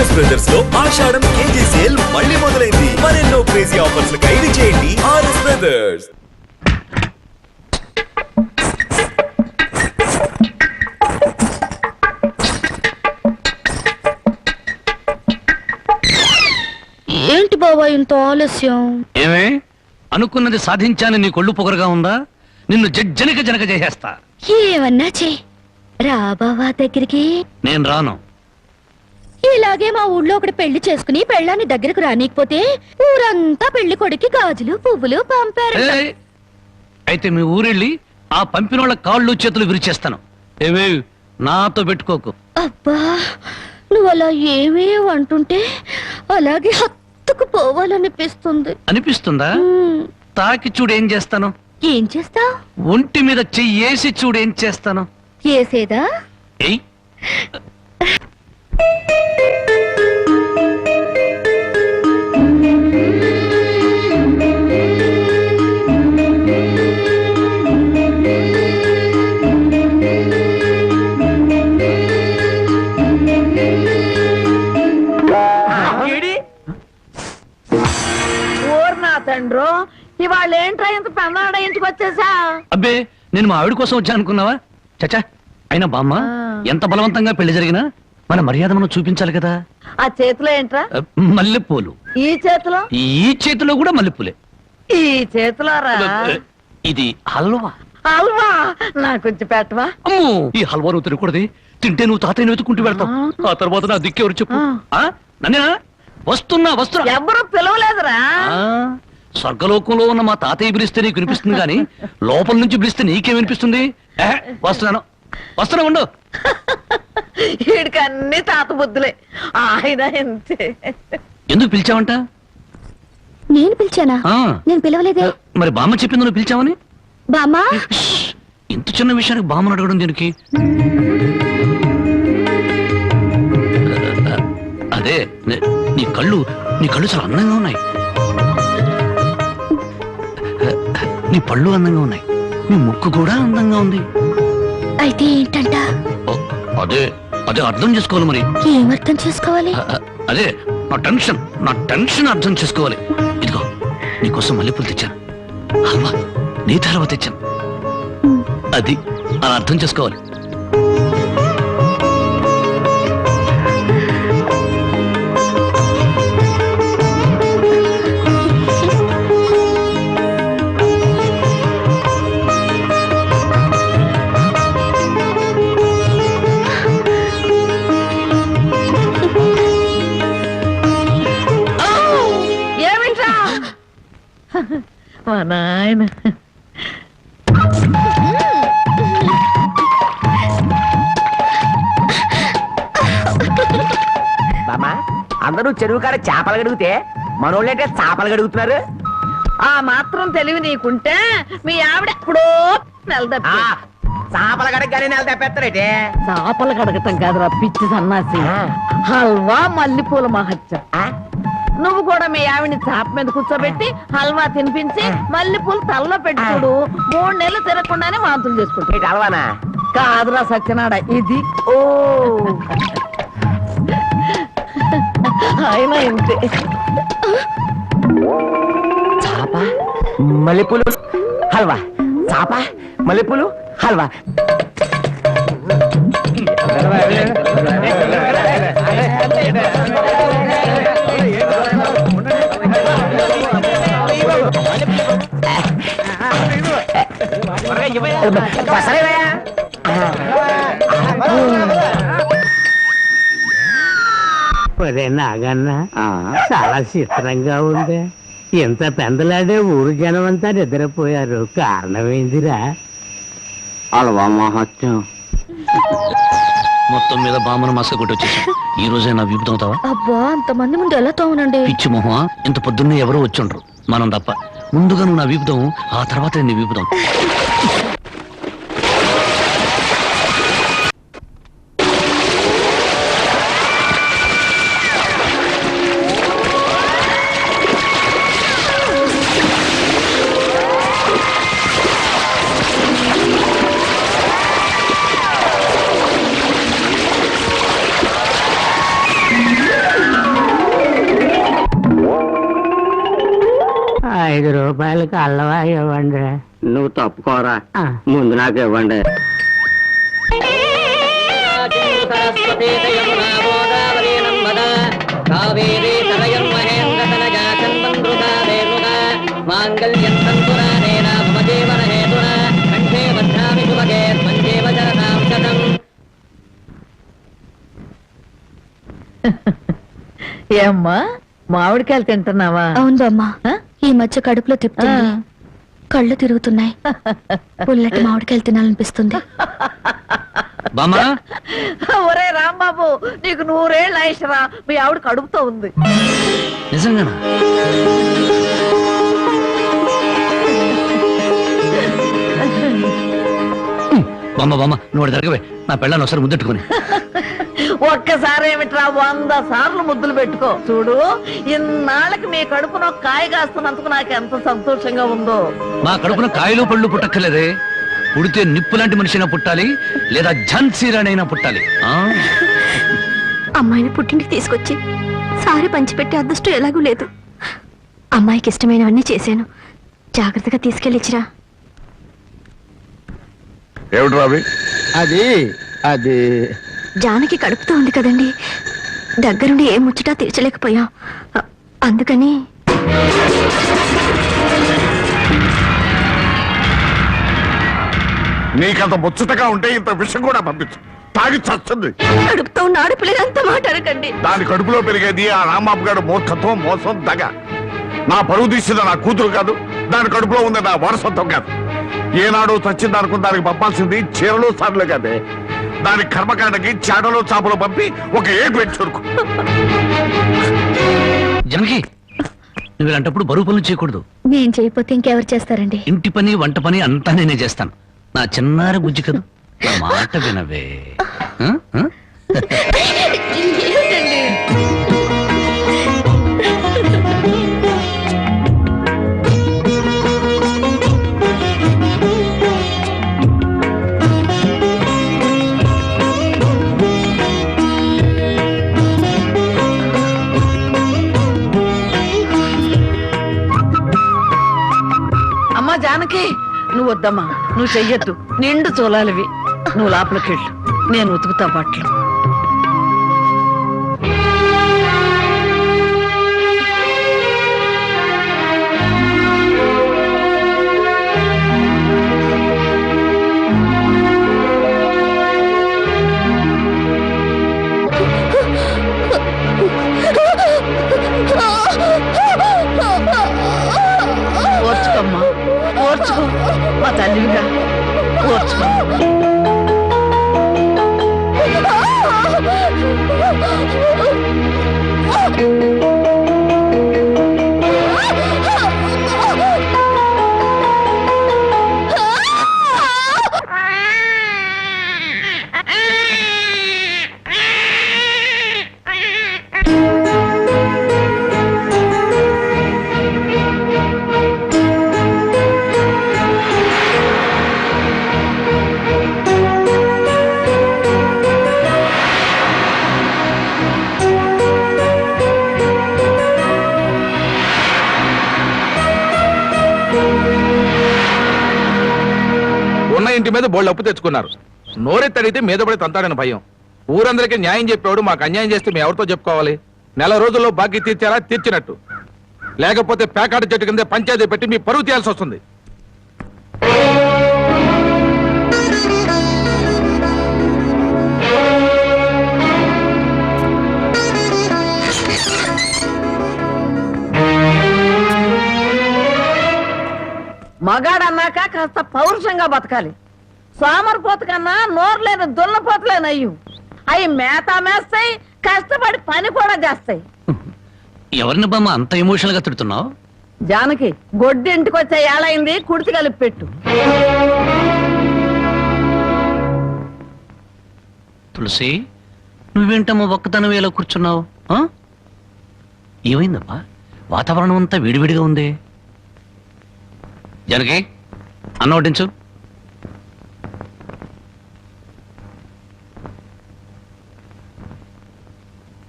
RS brothers లో ఆషాఢం KG sale మళ్ళీ మొదలైంది. మరెన్నో క్రేజీ ఆఫర్స్ ఖైదీ చేయండి ఆర్ఎస్ బ్రదర్స్. ఏంటి బాబా ఇంత ఆలస్యం? ఏమే అనుకున్నది సాధించాలని నీ కొళ్ళు పొగరుగా ఉందా? నిన్ను జనక జనక చేసేస్తా. ఏమన్నా చే రా బావా దగ్గరికి. నేను రాను. ఇలాగే మా ఊళ్ళో ఒకటి పెళ్లి చేసుకుని పెళ్ళాన్ని దగ్గరకు రానికపోతే ఊరంతా పెళ్లి కొడుకి గాజులు పువ్వులు పంపారు. ఏయ్, అయితే మీ ఊరెళ్ళి ఆ పంపినోళ్ళ కాళ్ళు చేతులు విరిచేస్తాను. ఏవే నాతో పెట్టుకోకు. అబ్బా నువ్వు అలా ఏమీ అంటుంటే అలాగే హత్తుకు పోవాలనిపిస్తుంది. అనిపిస్తుందా? తాకి చూడు ఏం చేస్తాను. ఏం చేస్తావ్? ఒంటి మీద చెయ్యేసి చూడు ఏం చేస్తాను. ఏసేదా? ఏయ్ తండ్రో ఇవాళ ఏంట్రా ఇంత పెన్నాడ ఇంటికి వచ్చేసా? అబ్బే నేను మా ఆవిడ కోసం వచ్చా అనుకున్నావా? చచ్చా అయినా బామ్మ ఎంత బలవంతంగా పెళ్లి జరిగినా మన మర్యాద మనం చూపించాలి కదా. ఆ చేతిలో ఏంట్రా? మల్లెపూలు. ఈ చేతిలో? ఈ చేతిలో కూడా మల్లెపూలే. ఈ చేతిలో రా. ఇది హల్వా. హల్వా నాకు కొంచెం పెట్టవా? అమ్మో ఈ హల్వా నువ్వు తినకూడదు. తింటే నువ్వు తాతయ్యని వెతుకుంటూ వెళ్తావు. ఆ తర్వాత నా దిక్కెవరు చెప్పు. నన్నేనా? వస్తున్నా వస్తున్నా. ఎవరు పిలవలేదురా. స్వర్గలోకంలో ఉన్న మా తాతయ్య పిలిస్తే నీకు వినిపిస్తుంది కానీ లోపల నుంచి పిలిస్తే నీకేం వినిపిస్తుంది? వస్తున్నాను వస్తున్నా ఉండు. వీడికి అన్ని తాత బుద్ధులే. ఆయన ఎంతే. ఎందుకు పిలిచావంట? నేను పిలిచానా? నేను పిలవలేదే. మరి బామ్మ చెప్పింది నువ్వు పిలిచావని. బామ్మా ఇంత చిన్న విషయానికి బామ్మను అడగడం దీనికి? అదే నీ కళ్ళు చాలా అందంగా ఉన్నాయి. నీ పళ్ళు అందంగా ఉన్నాయి. నీ ముక్కు కూడా అందంగా ఉంది. అయితే ఏంటంట? అదే అదే అర్థం చేసుకోవాలి. మరి ఏం అర్థం చేసుకోవాలి? అదే నా టెన్షన్ అర్థం చేసుకోవాలి. ఇదిగో నీకోసం మల్లెపూలు తెచ్చాను. హల్వా నీ హల్వా తెచ్చాను. అది అలా అర్థం చేసుకోవాలి. మా నాయన బామ్మా అందరూ చెరువు కాడ చేపలు గడిగితే మనోళ్ళంటే చేపలు గడుగుతున్నారు. ఆ మాత్రం తెలివి నీకుంటే మీ ఆవిడ ఎప్పుడో నెలదప్పి చేపల గడగానే నెల తప్పేస్తారేటే. చేపలు కడగటం కాదురా పిచ్చి సన్నాసి. హల్వా మల్లెపూల మహత్యం. నువ్వు కూడా మీ ఆవిడ్ని చాప మీద కూర్చోబెట్టి హల్వా తినిపించి మల్లెపూలు తలలో పెట్టి చూడు. 3 నెలలు తిరగకుండానే వాంతులు చేసుకుంటా. హల్వానా? కాదురా సత్యనాడ ఇది. ఓ ఆయన ఇంతే. చాప మల్లెపూలు హల్వా. చాప మల్లెపూలు హల్వా. నాగన్నా చాలా చిత్రంగా ఉంది. ఎంత పెందలాడే ఊరు జనం అంతా నిద్రపోయారు. కారణమైందిరా హల్వా మహత్యం. మొత్తం మీద బామ్మను మస్క కొట్టి వచ్చేసి ఈ రోజే నా వీపు తోముతావా? అబ్బా అంతమంది ముందు ఎలా తోమనండి? పిచ్చి మొహ. ఇంత పొద్దున్నే ఎవరో వచ్చుండ్రు మనం తప్ప. ముందుగా నువ్వు నా వీపుతావు, ఆ తర్వాత నీ వీపుతావు. 5 రూపాయలకి అల్లవా ఇవ్వండి. నువ్వు తప్పుకోరా, ఆ. ముందు నాకు ఇవ్వండి. ఏమ్మా మామిడికాయలు తింటున్నావా? అవును బామ్మ, ఆ? ఈ మధ్య కడుపులో తిప్పుతుంది, కళ్ళు తిరుగుతున్నాయి, పుల్లటి మామిడికాయలు తినాలనిపిస్తుంది. బామ్మా ఒరే రాంబాబు, నీకు 100 ఏళ్ళు ఆయుషరా. మీ ఆవిడ కడుపుతో ఉంది. నిజంగానా? బామ్మ బామ్మ నువ్వు దగ్గరవే, నా పెళ్ళాన్ని ఒకసారి ముద్దెట్టుకుని. ఒక్కసారి ఏమిట్రా 100 సార్లు ముద్దులు పెట్టుకో. చూడు, ఇన్నాళ్ళకి మీ కడుపున ఒక కాయ కాస్తున్నందుకు నాకు ఎంత సంతోషంగా ఉందో. మా కడుపున కాయలు పళ్ళు పుట్టక్కర్లేదే, పుడితే నిప్పు లాంటి మనిషినా పుట్టాలి, లేదా ఝాన్సీరానైనా పుట్టాలి. అమ్మాయిని పుట్టింటికి తీసుకొచ్చి సారి పంచిపెట్టే అదృష్టం ఎలాగూ లేదు. అమ్మాయికి ఇష్టమైనవన్నీ చేశాను, జాగ్రత్తగా తీసుకెళ్ళిచ్చిరా. ఏమిటి రావి? అది జానకి కడుపుతో ఉంది కదండి, దగ్గరుండి ఏ ముచ్చటా తీర్చలేకపోయాం, అందుకని. నీకంత ముచ్చటగా ఉంటే ఇంత విషయం కూడా పంపించు, తాగి చస్తుంది. కడుపుతో ఉన్న ఆడపిల్లలంత మాట అనకండి. దాని కడుపులో పెరిగేది ఆ రాంబాబు గారు మూర్ఖత్వం, మోసం, దగ. నా పరువు తీసింది నా కూతురు కాదు, దాని కడుపులో ఉంది నా వారసత్వం కాదు. ఏనాడు చచ్చింది అనుకుని దానికి పంపాల్సింది చీరలు సార్లు కాదే. దాని కర్మకాండకి చాటలో చాపలు పంపి ఒక ఏడు పెట్టుకు. జనకి నువ్వు ఇలాంటప్పుడు బరువు పనులు చేయకూడదు. నేను చేయకపోతే ఇంకెవరు చేస్తారండి? ఇంటి పని వంట పని అంతా నేనే చేస్తాను. నా చిన్నారి బుజ్జి కదూ, నా మాట వినవే. ఆ? ఆ? అమ్మా జానకి, నువ్వు వద్దమ్మా, నువ్వు చెయ్యొద్దు. నిండు చూలాలివి. నువ్వు లోపలికెళ్ళు, నేను ఉతుకుతా బట్టలు. ఓర్చుకోమ్మా, ఓర్చుకో. మా తల్లివిగా ఓర్చుకో. ఉన్న ఇంటి మీద బోళ్ళు అప్పు తెచ్చుకున్నారు. నోరెత్తడితే మీద పడి తంతాడని భయం. ఊరందరికీ న్యాయం చెప్పేవాడు మాకు అన్యాయం చేస్తే మేము ఎవరితో చెప్పుకోవాలి? నెల రోజుల్లో బాకీ తీర్చారా? తీర్చినట్టు. లేకపోతే పేకాట చెట్టు కింద పంచాయతీ పెట్టి మీ పరువు తీయాల్సి వస్తుంది. మగాడన్నాక కాస్త పౌరుషంగా బతకాలి. సోమరిపోతు కన్నా నోరు లేని దున్నపోతులేనయ్యు. అవి మేత మేస్తాయి, కష్టపడి పని కూడా చేస్తాయి. ఎవరిని బామ్మ అంత ఎమోషనల్ గా తిడుతున్నావు? జానకి, గొడ్డి ఇంటికి వచ్చే ఏళైంది, కుడితి కలిపి పెట్టు. తులసి, నువ్వేంటమ్మా ఒక్కతనం ఇలా కూర్చున్నావు? ఆ? ఏమైందమ్మా? వాతావరణం అంతా వేడివేడిగా ఉంది. జనకి, అన్న వడ్డించు.